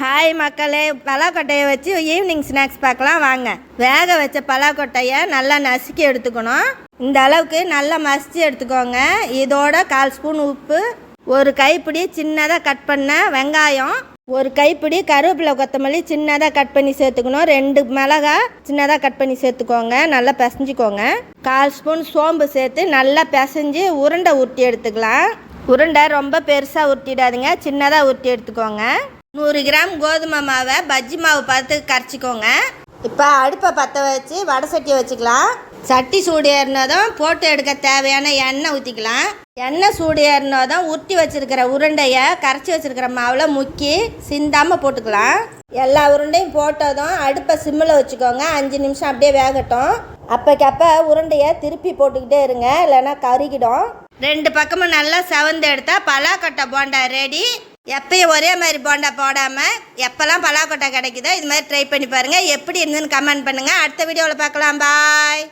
Hi மக்களே, பலாக்கொட்டையை வச்சு evening snacks பார்க்கலாம் வாங்க. வேக வச்ச பலாக்கொட்டையை நல்லா நசுக்கி எடுத்துக்கணும். இந்த அளவுக்கு நல்லா மசிச்சு எடுத்துக்கோங்க. இதோட 1/4 ஸ்பூன் உப்பு, ஒரு கைப்பிடி சின்னதாக கட் பண்ண வெங்காயம், ஒரு கைப்பிடி கருவேப்பிலை கொத்தமல்லி சின்னதாக கட் பண்ணி சேர்த்துக்கணும். 2 மிளகாய் சின்னதாக கட் பண்ணி சேர்த்துக்கோங்க. நல்லா பிசைஞ்சிக்கோங்க. 1/4 ஸ்பூன் சோம்பு சேர்த்து நல்லா பிசைஞ்சு உருண்டை உருட்டி எடுத்துக்கலாம். உருண்டை ரொம்ப பெருசாக உருட்டிடாதுங்க, சின்னதாக உருட்டி எடுத்துக்கோங்க. 100 கிராம் கோதுமை மாவை பஜ்ஜி மாவு பார்த்து கரைச்சிக்கோங்க. இப்போ அடுப்பை பற்ற வச்சு வடை சட்டியை வச்சுக்கலாம். சட்டி சூடு ஏறினதும் போட்டு எடுக்க தேவையான எண்ணெய் ஊற்றிக்கலாம். எண்ணெய் சூடு ஏறினதும் உருட்டி வச்சுருக்கிற உருண்டையை கரைச்சி வச்சுருக்கிற மாவில் முக்கி சிந்தாமல் போட்டுக்கலாம். எல்லா உருண்டையும் போட்டதும் அடுப்பை சிம்மில் வச்சுக்கோங்க. 5 நிமிஷம் அப்படியே வேகட்டும். அப்போக்கப்போ உருண்டையை திருப்பி போட்டுக்கிட்டே இருங்க, இல்லைன்னா கருகிடும். 2 பக்கமும் நல்லா செவந்து எடுத்தால் பலாக்கொட்டை போண்டா ரெடி. எப்பயும் ஒரே மாதிரி போண்டா போடாமல் எப்போல்லாம் பலாக்கொட்டை கிடைக்குதோ இது மாதிரி ட்ரை பண்ணி பாருங்கள். எப்படி இருந்துன்னு கமெண்ட் பண்ணுங்கள். அடுத்த வீடியோவில் பார்க்கலாம். பாய்.